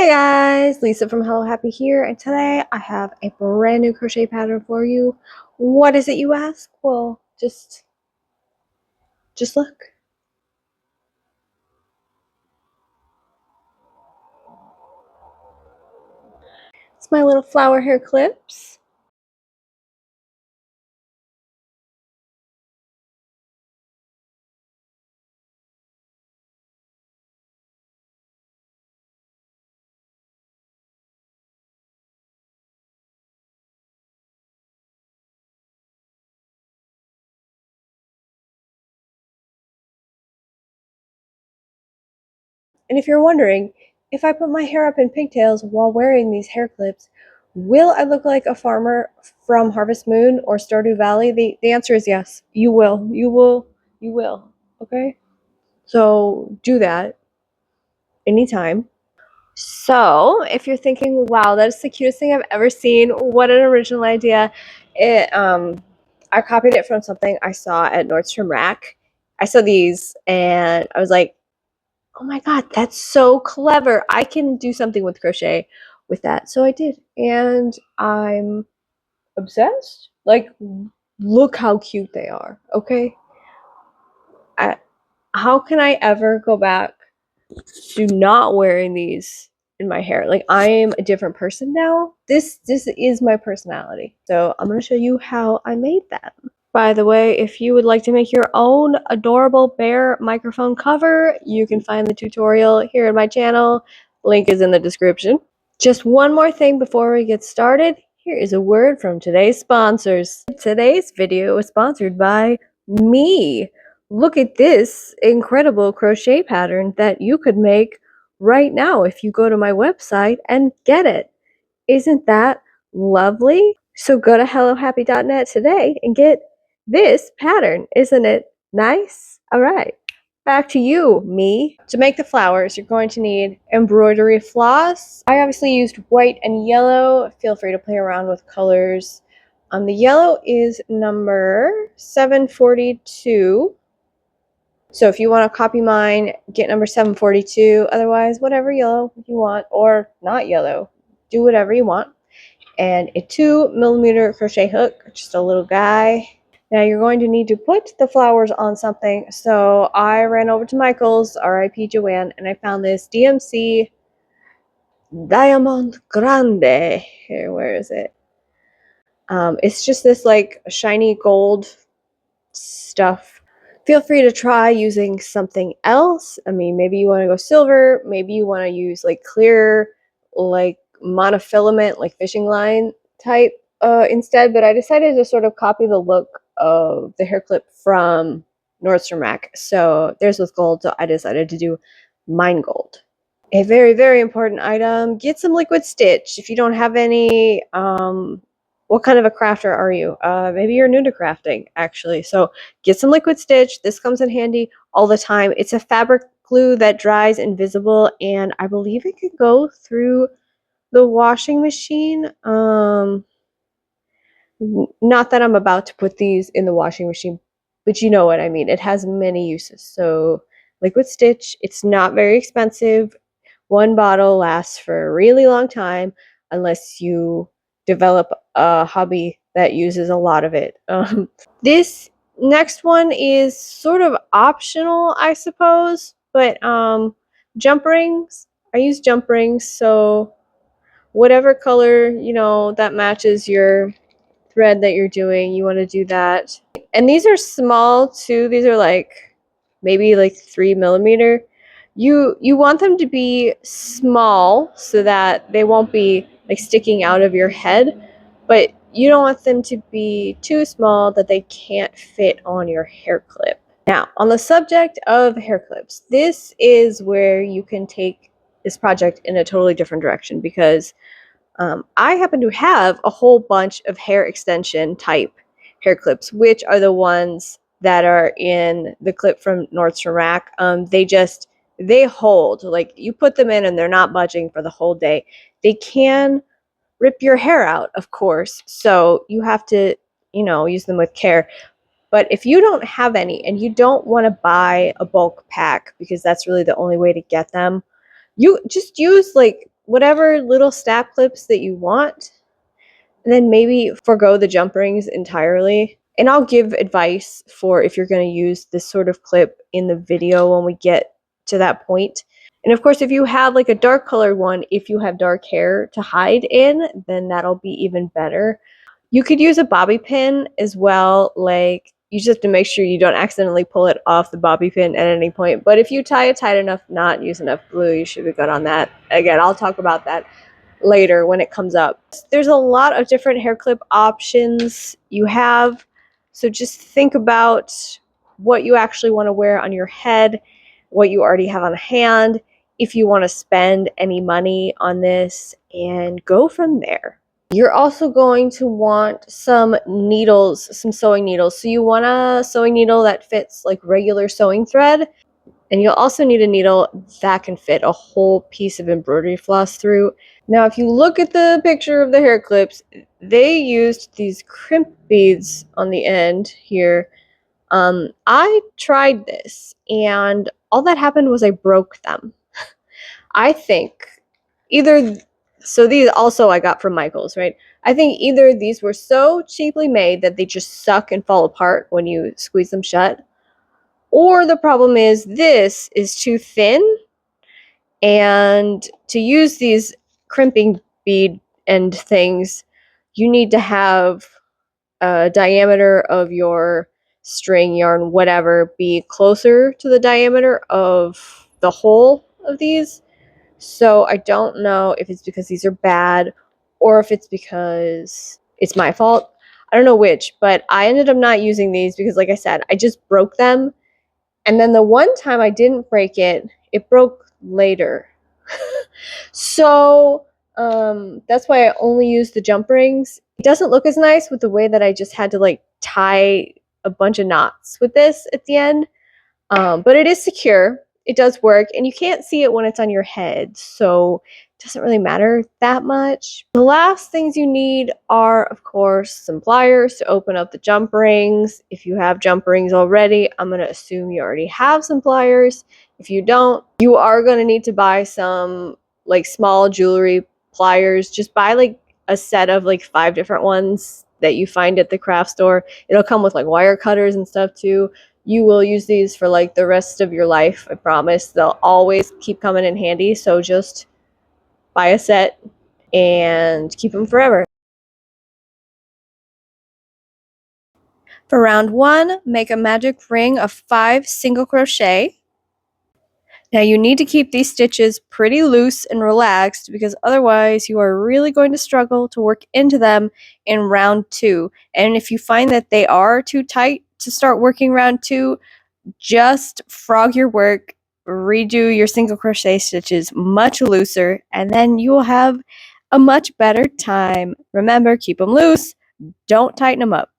Hey guys, Lisa from Hello Happy here, and today I have a brand new crochet pattern for you. What is it, you ask? Well, just look. It's my little flower hair clips. And if you're wondering, if I put my hair up in pigtails while wearing these hair clips, will I look like a farmer from Harvest Moon or Stardew Valley? The answer is yes. You will. You will. You will. Okay? So do that anytime. So, if you're thinking, wow, that is the cutest thing I've ever seen, what an original idea. I copied it from something I saw at Nordstrom Rack. I saw these and I was like, oh my God, that's so clever. I can do something with crochet with that. So I did. And I'm obsessed. Like, look how cute they are. Okay. I, how can I ever go back to not wearing these in my hair? Like, I am a different person now. This is my personality. So I'm going to show you how I made that. By the way, if you would like to make your own adorable bear microphone cover, you can find the tutorial here in my channel. Link is in the description. Just one more thing before we get started. Here is a word from today's sponsors. Today's video is sponsored by me. Look at this incredible crochet pattern that you could make right now if you go to my website and get it. Isn't that lovely? So go to hellohappy.net today and get this pattern. Isn't it nice? All right. Back to you, me. To make the flowers, you're going to need embroidery floss. I obviously used white and yellow. Feel free to play around with colors. The yellow is number 742. So if you want to copy mine, get number 742. Otherwise, whatever yellow you want, or not yellow, do whatever you want. And a 2mm crochet hook, just a little guy. Now you're going to need to put the flowers on something. So I ran over to Michael's, RIP Joanne, and I found this DMC Diamond Grande. Here, where is it? It's just this like shiny gold stuff. Feel free to try using something else. I mean, maybe you want to go silver, maybe you want to use like clear, like monofilament, like fishing line type instead, but I decided to sort of copy the look of the hair clip from Nordstrom Rack. So theirs was gold, so I decided to do mine gold. A very, very important item, get some liquid stitch. If you don't have any, what kind of a crafter are you? Maybe you're new to crafting, actually. So get some liquid stitch. This comes in handy all the time. It's a fabric glue that dries invisible, and I believe it could go through the washing machine. Not that I'm about to put these in the washing machine, but you know what I mean. It has many uses. So liquid stitch, it's not very expensive. One bottle lasts for a really long time unless you develop a hobby that uses a lot of it. This next one is sort of optional, I suppose, but jump rings. I use jump rings, so whatever color, that matches your thread that you're doing, you want to do that. And these are small too. These are like maybe like 3mm. You want them to be small so that they won't be like sticking out of your head, but you don't want them to be too small that they can't fit on your hair clip. Now, on the subject of hair clips, this is where you can take this project in a totally different direction because I happen to have a whole bunch of hair extension type hair clips, which are the ones that are in the clip from Nordstrom Rack. They hold, like you put them in and they're not budging for the whole day. They can rip your hair out, of course, so you have to, use them with care. But if you don't have any and you don't want to buy a bulk pack because that's really the only way to get them, you just use like whatever little snap clips that you want, and then maybe forego the jump rings entirely. And I'll give advice for if you're going to use this sort of clip in the video when we get to that point. And of course, if you have like a dark colored one, if you have dark hair to hide in, then that'll be even better. You could use a bobby pin as well. Like, you just have to make sure you don't accidentally pull it off the bobby pin at any point. But if you tie a tight enough knot, use enough glue, you should be good on that. Again, I'll talk about that later when it comes up. There's a lot of different hair clip options you have. So just think about what you actually want to wear on your head, what you already have on hand, if you want to spend any money on this, and go from there. You're also going to want some needles, some sewing needles. So you want a sewing needle that fits like regular sewing thread. And you'll also need a needle that can fit a whole piece of embroidery floss through. Now, if you look at the picture of the hair clips, they used these crimp beads on the end here. I tried this, and all that happened was I broke them. I think either, so these also I got from Michael's, right? I think either these were so cheaply made that they just suck and fall apart when you squeeze them shut, or the problem is this is too thin, and to use these crimping bead end things, you need to have a diameter of your string, yarn, whatever, be closer to the diameter of the hole of these. So I don't know if it's because these are bad or if it's because it's my fault. I don't know which, but I ended up not using these because, like I said, I just broke them. And then the one time I didn't break it, it broke later. So that's why I only use the jump rings. It doesn't look as nice with the way that I just had to like tie a bunch of knots with this at the end. But it is secure. It does work, and you can't see it when it's on your head, so it doesn't really matter that much. The last things you need are, of course, some pliers to open up the jump rings. If you have jump rings already, I'm going to assume you already have some pliers. If you don't, you are going to need to buy some like small jewelry pliers. Just buy like a set of like 5 different ones that you find at the craft store. It'll come with like wire cutters and stuff too. You will use these for like the rest of your life, I promise. They'll always keep coming in handy, so just buy a set and keep them forever. For round 1, make a magic ring of 5 single crochet. Now you need to keep these stitches pretty loose and relaxed because otherwise you are really going to struggle to work into them in round 2. And if you find that they are too tight to start working round 2, just frog your work, redo your single crochet stitches much looser, and then you will have a much better time. Remember, keep them loose, don't tighten them up.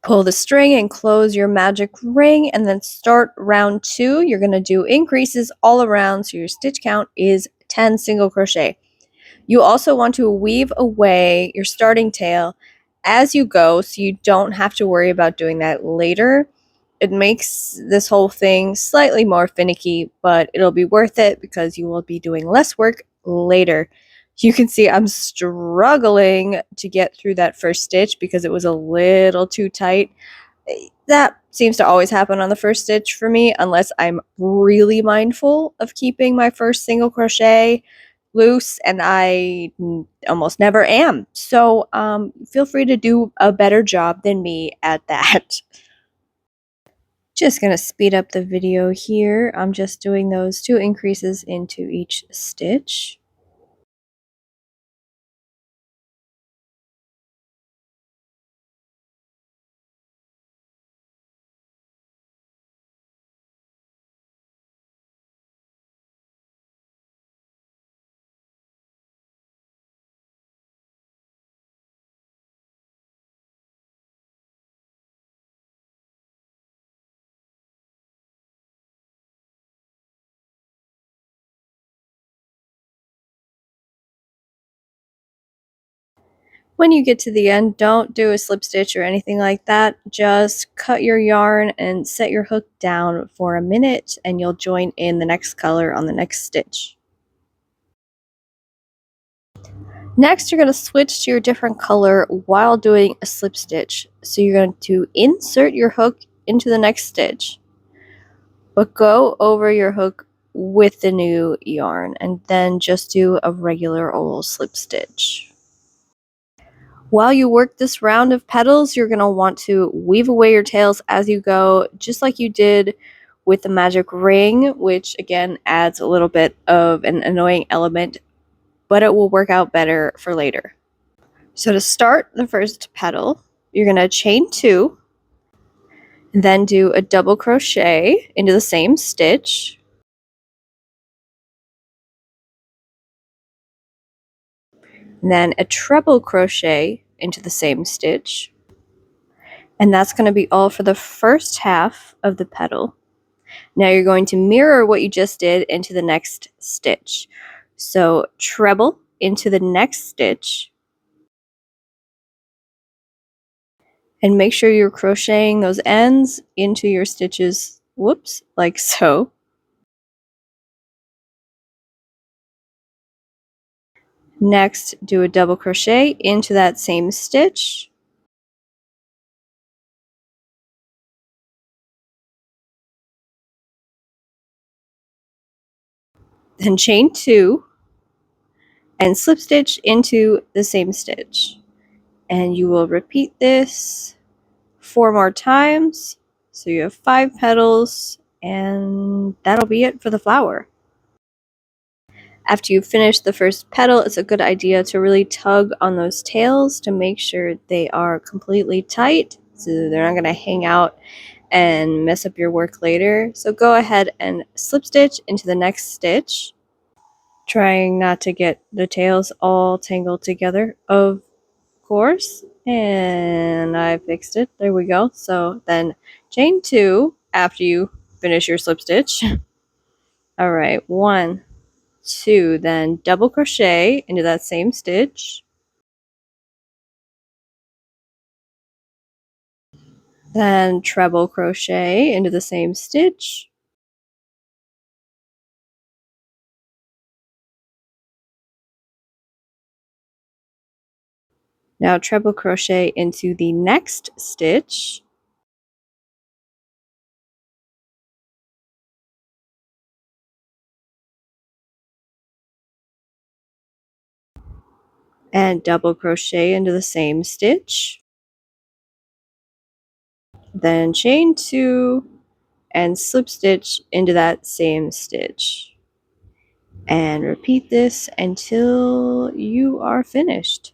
Pull the string and close your magic ring, and then start round 2. You're going to do increases all around, so your stitch count is 10 single crochet. You also want to weave away your starting tail as you go, so you don't have to worry about doing that later. It makes this whole thing slightly more finicky, but it'll be worth it because you will be doing less work later. You can see I'm struggling to get through that first stitch because it was a little too tight. That seems to always happen on the first stitch for me, unless I'm really mindful of keeping my first single crochet loose, and I almost never am. So feel free to do a better job than me at that. Just going to speed up the video here. I'm just doing those 2 increases into each stitch. When you get to the end, don't do a slip stitch or anything like that. Just cut your yarn and set your hook down for a minute, and you'll join in the next color on the next stitch. Next, you're going to switch to your different color while doing a slip stitch. So you're going to insert your hook into the next stitch, but go over your hook with the new yarn and then just do a regular old slip stitch. While you work this round of petals, you're going to want to weave away your tails as you go, just like you did with the magic ring, which again adds a little bit of an annoying element, but it will work out better for later. So to start the first petal, you're going to chain 2, then do a double crochet into the same stitch, and then a treble crochet into the same stitch, and that's going to be all for the first half of the petal. Now you're going to mirror what you just did into the next stitch. So treble into the next stitch, and make sure you're crocheting those ends into your stitches, whoops, like so. Next, do a double crochet into that same stitch, then chain 2 and slip stitch into the same stitch. And you will repeat this 4 more times. So you have 5 petals, and that'll be it for the flower. After you finish the first petal, it's a good idea to really tug on those tails to make sure they are completely tight so they're not going to hang out and mess up your work later. So go ahead and slip stitch into the next stitch, trying not to get the tails all tangled together, of course. And I fixed it. There we go. So then chain 2 after you finish your slip stitch. All right, 1, 2, then double crochet into that same stitch, then treble crochet into the same stitch, now treble crochet into the next stitch, and double crochet into the same stitch, then chain 2 and slip stitch into that same stitch, and repeat this until you are finished.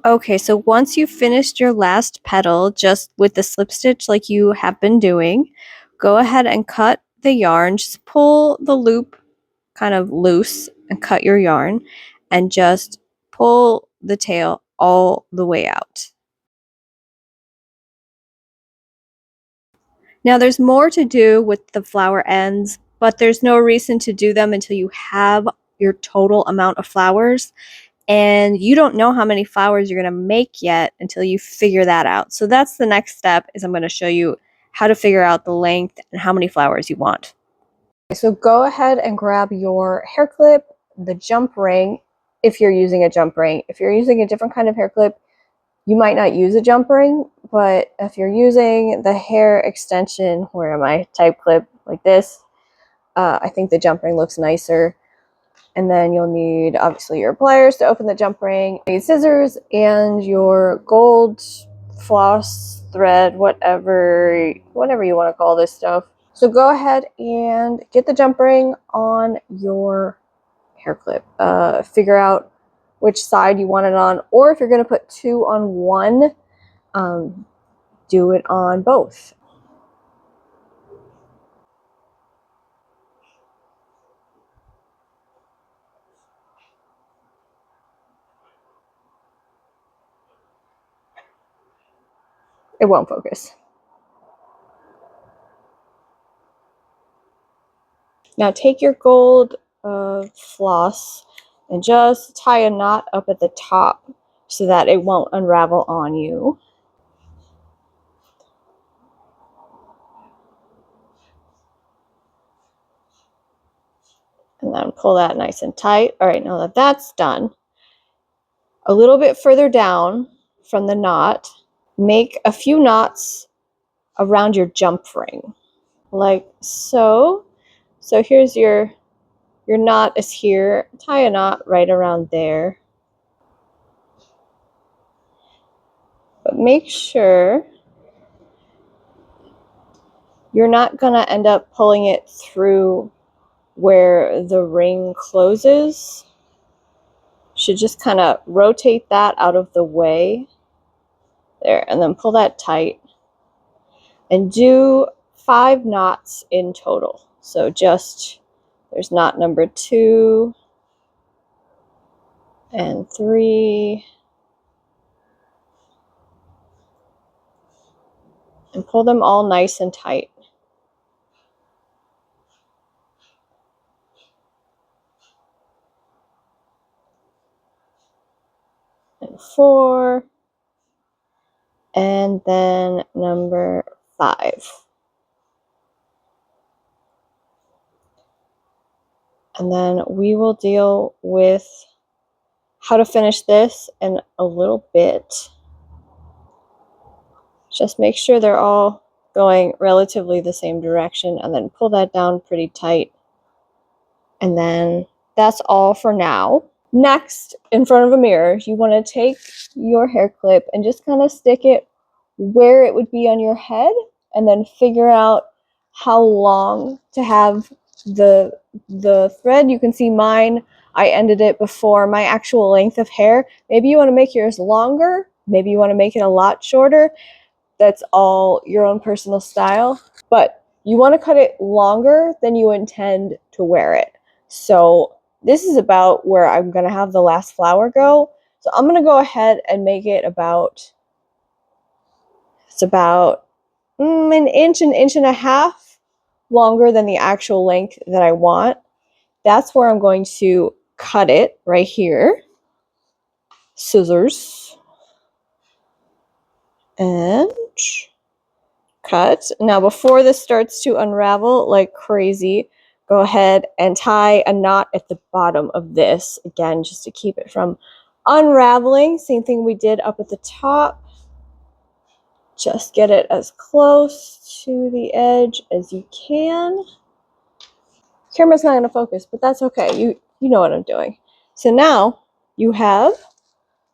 Okay, so once you've finished your last petal just with the slip stitch like you have been doing, go ahead and cut the yarn. Just pull the loop kind of loose and cut your yarn, and just pull the tail all the way out. Now there's more to do with the flower ends, but there's no reason to do them until you have your total amount of flowers. And you don't know how many flowers you're going to make yet until you figure that out. So that's the next step, is I'm going to show you how to figure out the length and how many flowers you want. So go ahead and grab your hair clip, the jump ring, if you're using a jump ring. If you're using a different kind of hair clip, you might not use a jump ring, but if you're using the hair extension, where am I, type clip like this, I think the jump ring looks nicer. And then you'll need, obviously, your pliers to open the jump ring, you need scissors, and your gold floss thread, whatever you want to call this stuff. So go ahead and get the jump ring on your hair clip. Figure out which side you want it on, or if you're going to put 2 on one, do it on both. It won't focus. Now take your gold floss and just tie a knot up at the top so that it won't unravel on you. And then pull that nice and tight. All right, now that that's done, a little bit further down from the knot, make a few knots around your jump ring, like so. So here's your knot is here. Tie a knot right around there. But make sure you're not gonna end up pulling it through where the ring closes. Should just kind of rotate that out of the way there, and then pull that tight and do 5 knots in total. So just there's knot number 2 and 3, and pull them all nice and tight. And 4, and then number 5. And then we will deal with how to finish this in a little bit. Just make sure they're all going relatively the same direction, and then pull that down pretty tight. And then that's all for now. Next, in front of a mirror, you want to take your hair clip and just kind of stick it where it would be on your head, and then figure out how long to have the thread. You can see mine, I ended it before my actual length of hair. Maybe you want to make yours longer, maybe you want to make it a lot shorter. That's all your own personal style, but you want to cut it longer than you intend to wear it. So this is about where I'm going to have the last flower go. So I'm going to go ahead and make it about, it's about an inch and a half longer than the actual length that I want. That's where I'm going to cut it right here. Scissors. And cut. Now before this starts to unravel like crazy, go ahead and tie a knot at the bottom of this, again, just to keep it from unraveling. Same thing we did up at the top. Just get it as close to the edge as you can. Camera's not going to focus, but that's okay. You know what I'm doing. So now you have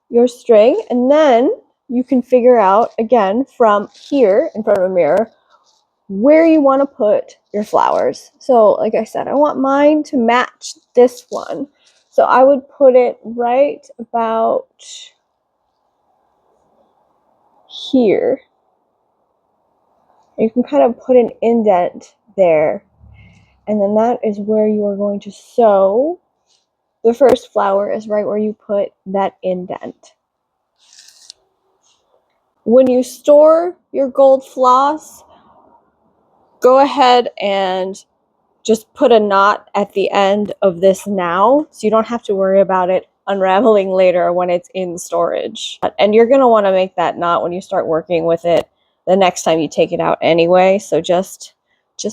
your string, and then you can figure out, again, from here in front of a mirror, where you want to put your flowers. So like I said, I want mine to match this one. So I would put it right about here. You can kind of put an indent there. And then that is where you are going to sew. The first flower is right where you put that indent. When you store your gold floss, go ahead and just put a knot at the end of this now, so you don't have to worry about it unraveling later when it's in storage. And you're going to want to make that knot when you start working with it the next time you take it out anyway. So just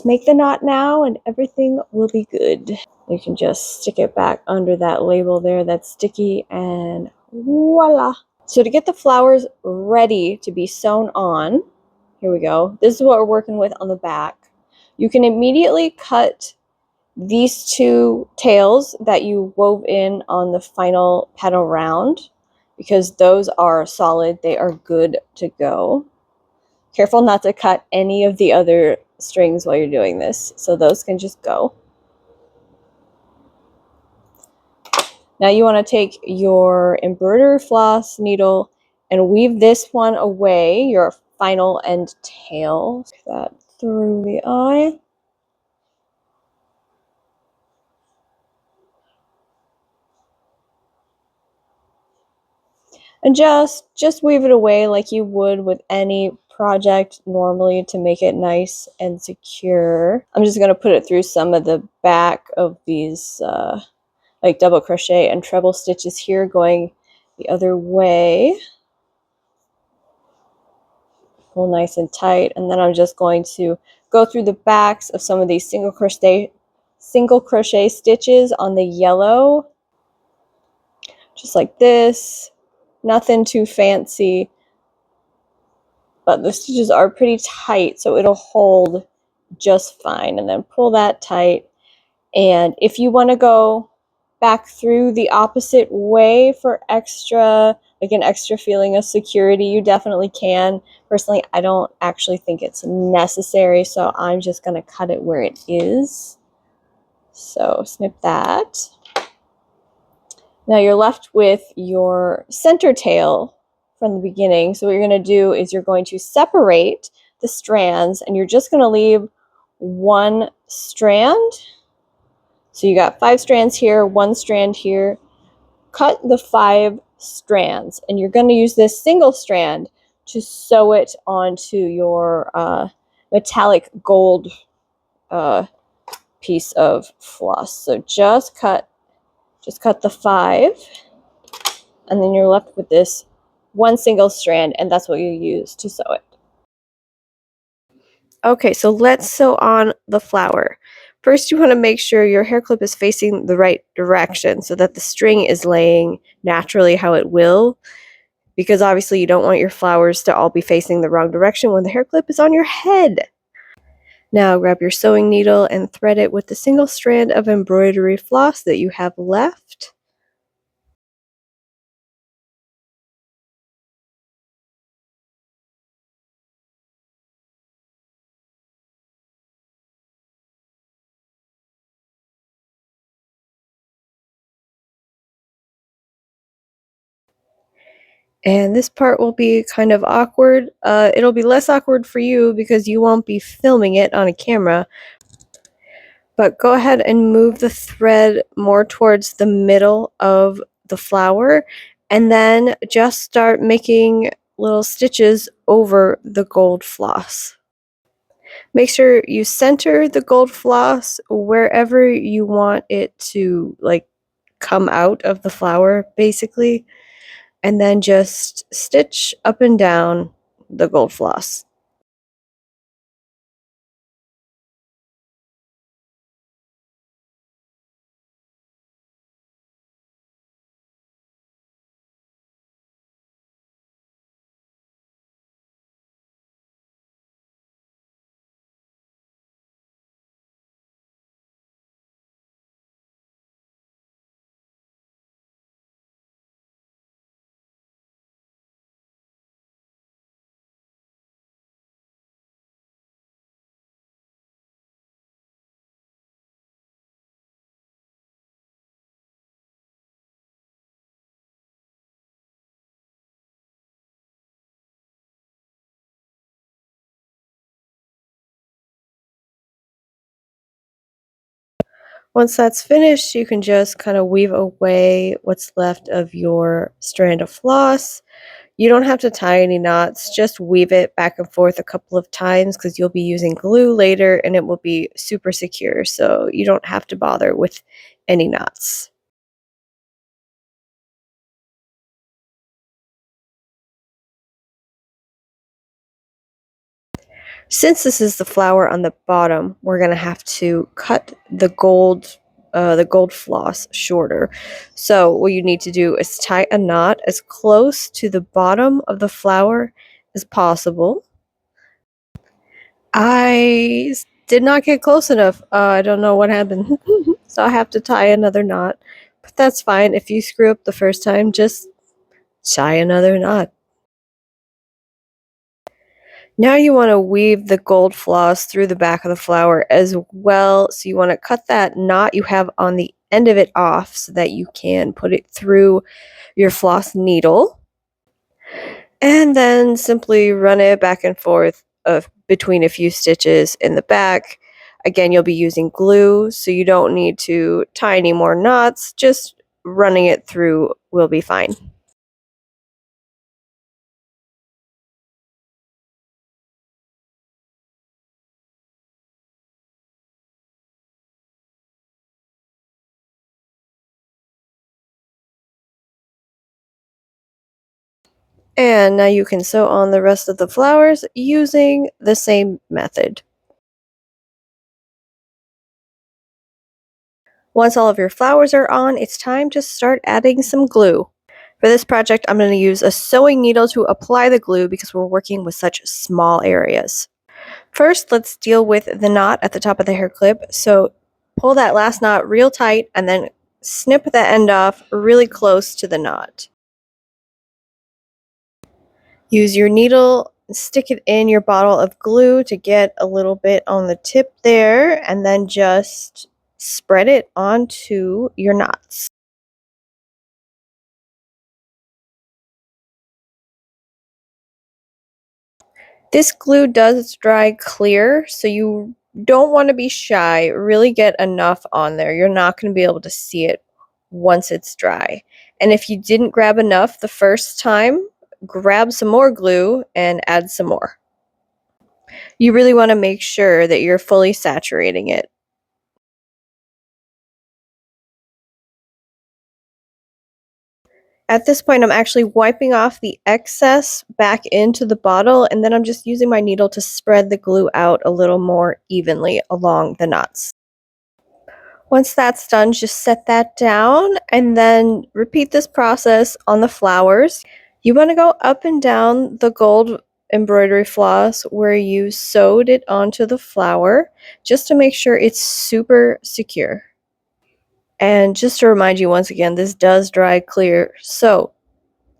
make the knot now and everything will be good. You can just stick it back under that label there that's sticky, and voila. So to get the flowers ready to be sewn on, here we go. This is what we're working with on the back. You can immediately cut these 2 tails that you wove in on the final petal round, because those are solid. They are good to go. Careful not to cut any of the other strings while you're doing this, so those can just go. Now you want to take your embroidery floss needle and weave this one away, your final end tail. That through the eye. And just weave it away like you would with any project normally to make it nice and secure. I'm just going to put it through some of the back of these like double crochet and treble stitches here, going the other way. Pull nice and tight, and then I'm just going to go through the backs of some of these single crochet single crochet stitches on the yellow, just like this. Nothing too fancy, but the stitches are pretty tight, so it'll hold just fine. And then pull that tight. And if you want to go back through the opposite way for extra, like an extra feeling of security, you definitely can. Personally, I don't actually think it's necessary, so I'm just going to cut it where it is. So snip that. Now you're left with your center tail from the beginning. So what you're going to do is you're going to separate the strands, and you're just going to leave one strand. So you got 5 strands here, 1 strand here. Cut the 5 strands, and you're going to use this single strand to sew it onto your metallic gold piece of floss. So just cut the 5, and then you're left with this one single strand, and that's what you use to sew it. Okay, so let's sew on the flower. First, you want to make sure your hair clip is facing the right direction so that the string is laying naturally how it will, because obviously you don't want your flowers to all be facing the wrong direction when the hair clip is on your head. Now grab your sewing needle and thread it with the single strand of embroidery floss that you have left. And this part will be kind of awkward. It'll be less awkward for you because you won't be filming it on a camera. But go ahead and move the thread more towards the middle of the flower, and then just start making little stitches over the gold floss. Make sure you center the gold floss wherever you want it to like come out of the flower, basically. And then just stitch up and down the gold floss. Once that's finished, you can just kind of weave away what's left of your strand of floss. You don't have to tie any knots, just weave it back and forth a couple of times because you'll be using glue later and it will be super secure, so you don't have to bother with any knots. Since this is the flower on the bottom, we're going to have to cut the gold floss shorter. So what you need to do is tie a knot as close to the bottom of the flower as possible. I did not get close enough. I don't know what happened. So I have to tie another knot. But that's fine. If you screw up the first time, just tie another knot. Now you want to weave the gold floss through the back of the flower as well. So you want to cut that knot you have on the end of it off so that you can put it through your floss needle. And then simply run it back and forth between a few stitches in the back. Again, you'll be using glue, so you don't need to tie any more knots. Just running it through will be fine. And now you can sew on the rest of the flowers using the same method. Once all of your flowers are on, it's time to start adding some glue. For this project, I'm going to use a sewing needle to apply the glue because we're working with such small areas. First, let's deal with the knot at the top of the hair clip. So pull that last knot real tight and then snip the end off really close to the knot. Use your needle, stick it in your bottle of glue to get a little bit on the tip there, and then just spread it onto your knots. This glue does dry clear, so you don't want to be shy. Really get enough on there. You're not going to be able to see it once it's dry. And if you didn't grab enough the first time, grab some more glue and add some more. You really want to make sure that you're fully saturating it. At this point, I'm actually wiping off the excess back into the bottle, and then I'm just using my needle to spread the glue out a little more evenly along the knots. Once that's done, just set that down and then repeat this process on the flowers. You want to go up and down the gold embroidery floss where you sewed it onto the flower just to make sure it's super secure. And just to remind you once again, this does dry clear, so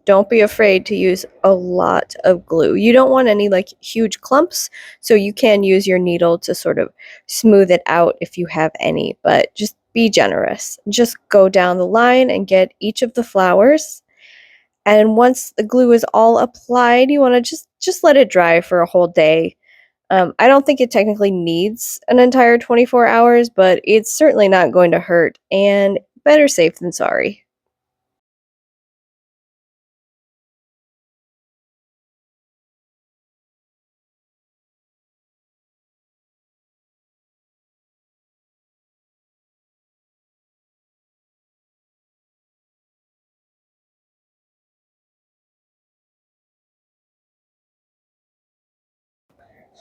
don't be afraid to use a lot of glue. You don't want any like huge clumps, so you can use your needle to sort of smooth it out if you have any, but just be generous. Just go down the line and get each of the flowers. And once the glue is all applied, you want to just let it dry for a whole day. I don't think it technically needs an entire 24 hours, but it's certainly not going to hurt, and better safe than sorry.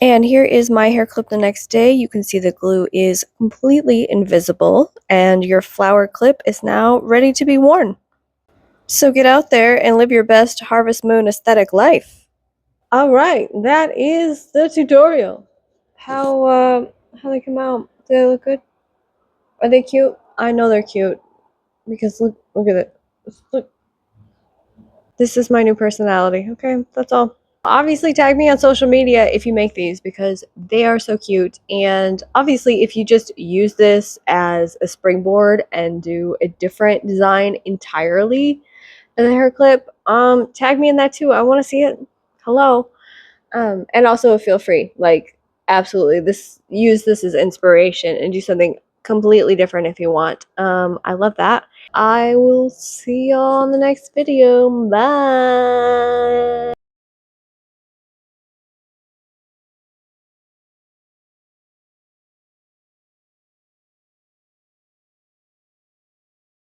And here is my hair clip the next day. You can see the glue is completely invisible, and your flower clip is now ready to be worn. So get out there and live your best Harvest Moon aesthetic life. All right, that is the tutorial. How they come out? Do they look good? Are they cute? I know they're cute because look at it. Look, this is my new personality. Okay, that's all. Obviously, tag me on social media if you make these because they are so cute. And obviously, if you just use this as a springboard and do a different design entirely as a hair clip, tag me in that too. I want to see it. Hello. And also feel free, like absolutely, use this as inspiration and do something completely different if you want. I love that. I will see y'all in the next video. Bye.